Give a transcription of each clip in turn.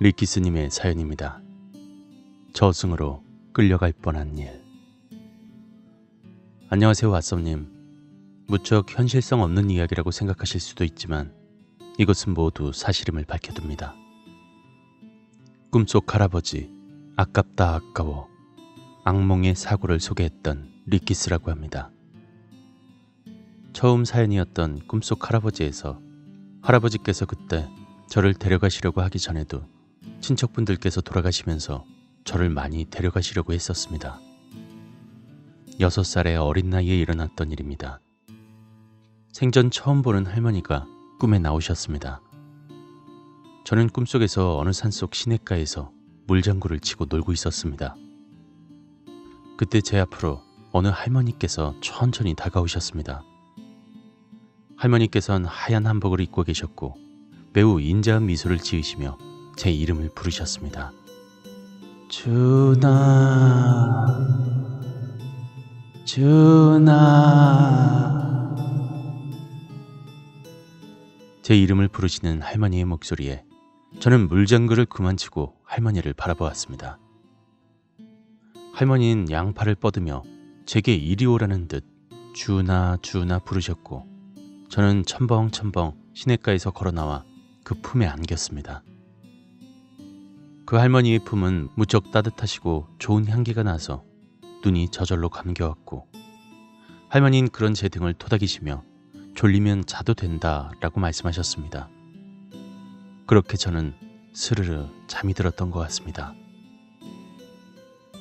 리키스님의 사연입니다. 저승으로 끌려갈 뻔한 일. 안녕하세요, 왓썸님. 무척 현실성 없는 이야기라고 생각하실 수도 있지만 이것은 모두 사실임을 밝혀둡니다. 꿈속 할아버지, 아깝다 아까워, 악몽의 사고를 소개했던 리키스라고 합니다. 처음 사연이었던 꿈속 할아버지에서 할아버지께서 그때 저를 데려가시려고 하기 전에도 친척분들께서 돌아가시면서 저를 많이 데려가시려고 했었습니다. 6살의 어린 나이에 일어났던 일입니다. 생전 처음 보는 할머니가 꿈에 나오셨습니다. 저는 꿈속에서 어느 산속 시냇가에서 물장구를 치고 놀고 있었습니다. 그때 제 앞으로 어느 할머니께서 천천히 다가오셨습니다. 할머니께서는 하얀 한복을 입고 계셨고 매우 인자한 미소를 지으시며 제 이름을 부르셨습니다. 준아, 준아. 제 이름을 부르시는 할머니의 목소리에 저는 물장구를 그만치고 할머니를 바라보았습니다. 할머니는 양팔을 뻗으며 제게 이리 오라는 듯 준아, 준아 부르셨고 저는 첨벙첨벙 시냇가에서 걸어나와 그 품에 안겼습니다. 그 할머니의 품은 무척 따뜻하시고 좋은 향기가 나서 눈이 저절로 감겨왔고 할머니는 그런 제 등을 토닥이시며 졸리면 자도 된다라고 말씀하셨습니다. 그렇게 저는 스르르 잠이 들었던 것 같습니다.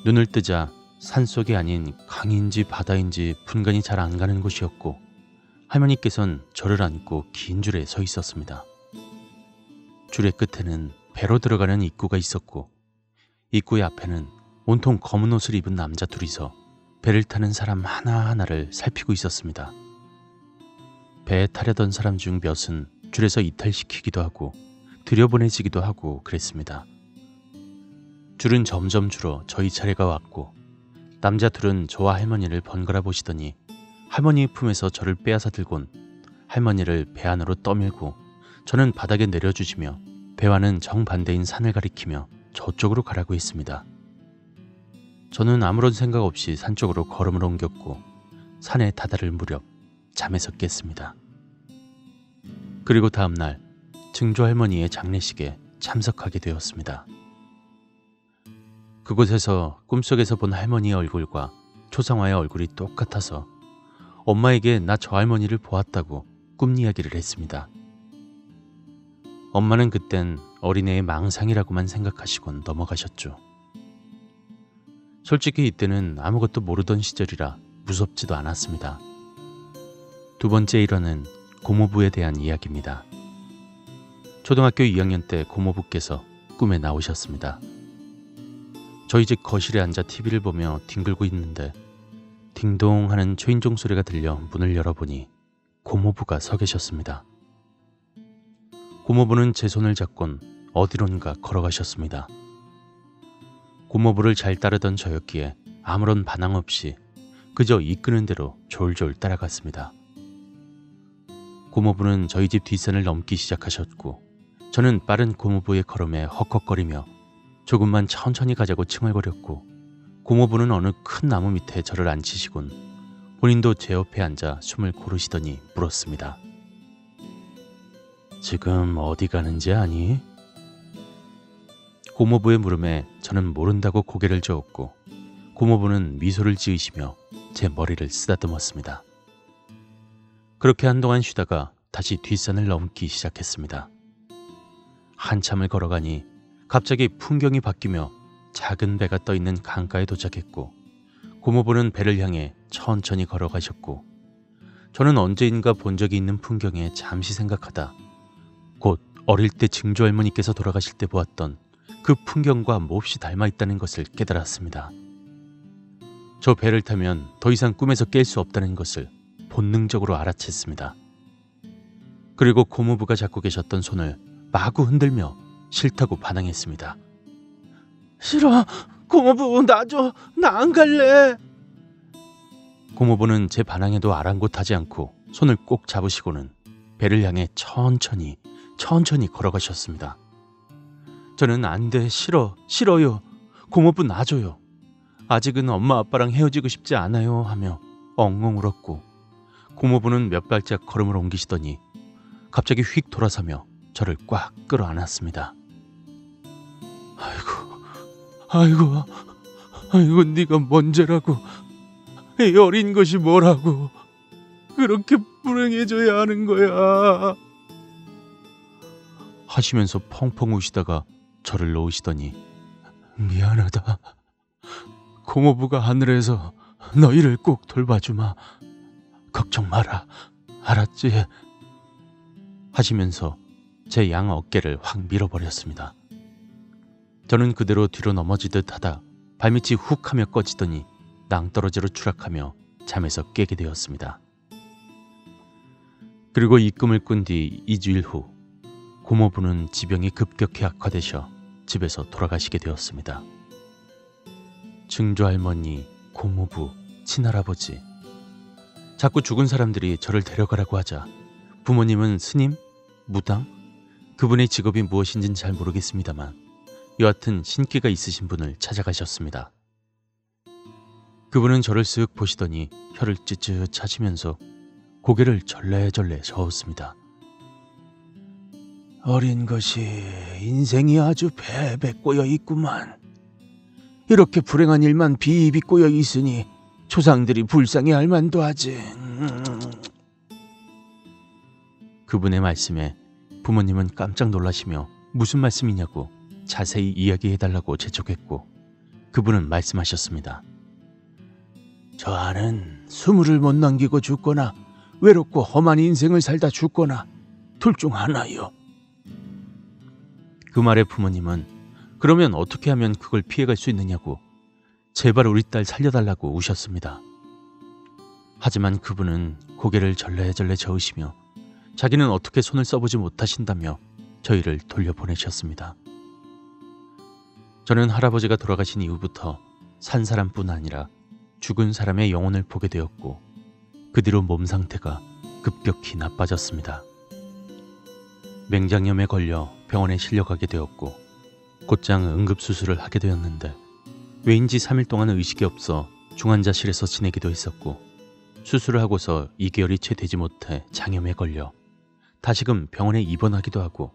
눈을 뜨자 산속이 아닌 강인지 바다인지 분간이 잘 안 가는 곳이었고 할머니께서는 저를 안고 긴 줄에 서 있었습니다. 줄의 끝에는 배로 들어가는 입구가 있었고 입구의 앞에는 온통 검은 옷을 입은 남자 둘이서 배를 타는 사람 하나하나를 살피고 있었습니다. 배에 타려던 사람 중 몇은 줄에서 이탈시키기도 하고 들여보내지기도 하고 그랬습니다. 줄은 점점 줄어 저희 차례가 왔고 남자 둘은 저와 할머니를 번갈아 보시더니 할머니의 품에서 저를 빼앗아 들곤 할머니를 배 안으로 떠밀고 저는 바닥에 내려주시며 배와는 정반대인 산을 가리키며 저쪽으로 가라고 했습니다. 저는 아무런 생각 없이 산 쪽으로 걸음을 옮겼고 산에 다다를 무렵 잠에서 깼습니다. 그리고 다음날 증조 할머니의 장례식에 참석하게 되었습니다. 그곳에서 꿈속에서 본 할머니의 얼굴과 초상화의 얼굴이 똑같아서 엄마에게 나 저 할머니를 보았다고 꿈 이야기를 했습니다. 엄마는 그땐 어린애의 망상이라고만 생각하시곤 넘어가셨죠. 솔직히 이때는 아무것도 모르던 시절이라 무섭지도 않았습니다. 두 번째 일화는 고모부에 대한 이야기입니다. 초등학교 2학년 때 고모부께서 꿈에 나오셨습니다. 저희 집 거실에 앉아 TV를 보며 뒹굴고 있는데 딩동 하는 초인종 소리가 들려 문을 열어보니 고모부가 서 계셨습니다. 고모부는 제 손을 잡곤 어디론가 걸어가셨습니다. 고모부를 잘 따르던 저였기에 아무런 반항 없이 그저 이끄는 대로 졸졸 따라갔습니다. 고모부는 저희 집 뒷산을 넘기 시작하셨고 저는 빠른 고모부의 걸음에 헉헉거리며 조금만 천천히 가자고 칭얼거렸고 고모부는 어느 큰 나무 밑에 저를 앉히시곤 본인도 제 옆에 앉아 숨을 고르시더니 물었습니다. 지금 어디 가는지 아니? 고모부의 물음에 저는 모른다고 고개를 저었고 고모부는 미소를 지으시며 제 머리를 쓰다듬었습니다. 그렇게 한동안 쉬다가 다시 뒷산을 넘기 시작했습니다. 한참을 걸어가니 갑자기 풍경이 바뀌며 작은 배가 떠있는 강가에 도착했고 고모부는 배를 향해 천천히 걸어가셨고 저는 언제인가 본 적이 있는 풍경에 잠시 생각하다 곧 어릴 때 증조 할머니께서 돌아가실 때 보았던 그 풍경과 몹시 닮아있다는 것을 깨달았습니다. 저 배를 타면 더 이상 꿈에서 깰 수 없다는 것을 본능적으로 알아챘습니다. 그리고 고모부가 잡고 계셨던 손을 마구 흔들며 싫다고 반항했습니다. 싫어, 고모부 놔줘, 나 안 갈래. 고모부는 제 반항에도 아랑곳하지 않고 손을 꼭 잡으시고는 배를 향해 천천히 걸어가셨습니다. 저는 안 돼, 싫어요. 고모부 놔줘요. 아직은 엄마 아빠랑 헤어지고 싶지 않아요 하며 엉엉 울었고 고모부는 몇 발짝 걸음을 옮기시더니 갑자기 휙 돌아서며 저를 꽉 끌어안았습니다. 아이고, 네가 뭔죄라고. 이 어린 것이 뭐라고. 그렇게 불행해져야 하는 거야. 하시면서 펑펑 우시다가 저를 놓으시더니 미안하다. 고모부가 하늘에서 너희를 꼭 돌봐주마. 걱정 마라. 알았지? 하시면서 제 양 어깨를 확 밀어버렸습니다. 저는 그대로 뒤로 넘어지듯 하다 발밑이 훅 하며 꺼지더니 낭떠러지로 추락하며 잠에서 깨게 되었습니다. 그리고 이 꿈을 꾼 뒤 2주일 후 고모부는 지병이 급격히 악화되셔 집에서 돌아가시게 되었습니다. 증조할머니, 고모부, 친할아버지 자꾸 죽은 사람들이 저를 데려가라고 하자 부모님은 스님, 무당, 그분의 직업이 무엇인지는 잘 모르겠습니다만 여하튼 신기가 있으신 분을 찾아가셨습니다. 그분은 저를 쓱 보시더니 혀를 찌릿 차시면서 고개를 절레절레 저었습니다. 어린 것이 인생이 아주 배배 꼬여 있구만. 이렇게 불행한 일만 비비 꼬여 있으니 조상들이 불쌍해할 만도 하지. 그분의 말씀에 부모님은 깜짝 놀라시며 무슨 말씀이냐고 자세히 이야기해달라고 재촉했고 그분은 말씀하셨습니다. 저 아는 20을 못 남기고 죽거나 외롭고 험한 인생을 살다 죽거나 둘 중 하나요. 그 말에 부모님은 그러면 어떻게 하면 그걸 피해갈 수 있느냐고 제발 우리 딸 살려달라고 우셨습니다. 하지만 그분은 고개를 절레절레 저으시며 자기는 어떻게 손을 써보지 못하신다며 저희를 돌려보내셨습니다. 저는 할아버지가 돌아가신 이후부터 산 사람뿐 아니라 죽은 사람의 영혼을 보게 되었고 그 뒤로 몸 상태가 급격히 나빠졌습니다. 맹장염에 걸려 병원에 실려가게 되었고 곧장 응급수술을 하게 되었는데 왜인지 3일 동안 의식이 없어 중환자실에서 지내기도 했었고 수술을 하고서 2개월이 채 되지 못해 장염에 걸려 다시금 병원에 입원하기도 하고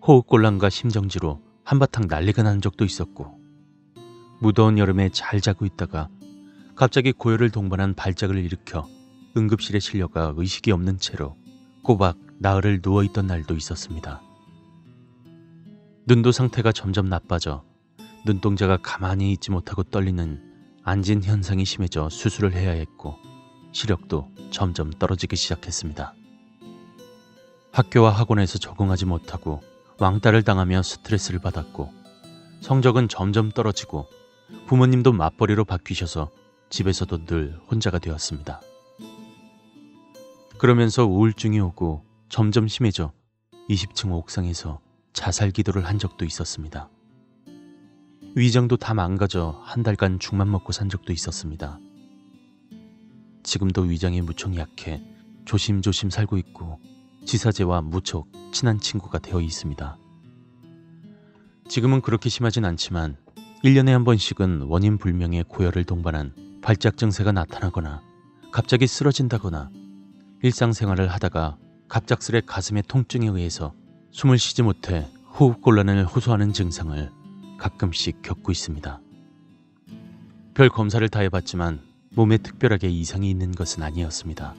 호흡곤란과 심정지로 한바탕 난리가 난 적도 있었고 무더운 여름에 잘 자고 있다가 갑자기 고열을 동반한 발작을 일으켜 응급실에 실려가 의식이 없는 채로 꼬박 나흘을 누워있던 날도 있었습니다. 눈도 상태가 점점 나빠져 눈동자가 가만히 있지 못하고 떨리는 안진 현상이 심해져 수술을 해야 했고 시력도 점점 떨어지기 시작했습니다. 학교와 학원에서 적응하지 못하고 왕따를 당하며 스트레스를 받았고 성적은 점점 떨어지고 부모님도 맞벌이로 바뀌셔서 집에서도 늘 혼자가 되었습니다. 그러면서 우울증이 오고 점점 심해져 20층 옥상에서 자살 기도를 한 적도 있었습니다. 위장도 다 망가져 한 달간 죽만 먹고 산 적도 있었습니다. 지금도 위장이 무척 약해 조심조심 살고 있고 지사제와 무척 친한 친구가 되어 있습니다. 지금은 그렇게 심하진 않지만 1년에 한 번씩은 원인 불명의 고열을 동반한 발작 증세가 나타나거나 갑자기 쓰러진다거나 일상생활을 하다가 갑작스레 가슴의 통증에 의해서 숨을 쉬지 못해 호흡곤란을 호소하는 증상을 가끔씩 겪고 있습니다. 별 검사를 다 해봤지만 몸에 특별하게 이상이 있는 것은 아니었습니다.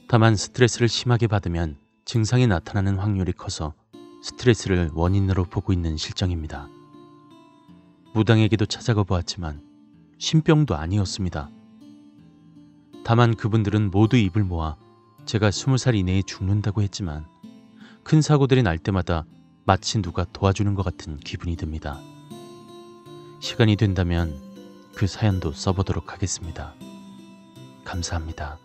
다만 스트레스를 심하게 받으면 증상이 나타나는 확률이 커서 스트레스를 원인으로 보고 있는 실정입니다. 무당에게도 찾아가 보았지만 신병도 아니었습니다. 다만 그분들은 모두 입을 모아 제가 20살 이내에 죽는다고 했지만 큰 사고들이 날 때마다 마치 누가 도와주는 것 같은 기분이 듭니다. 시간이 된다면 그 사연도 써보도록 하겠습니다. 감사합니다.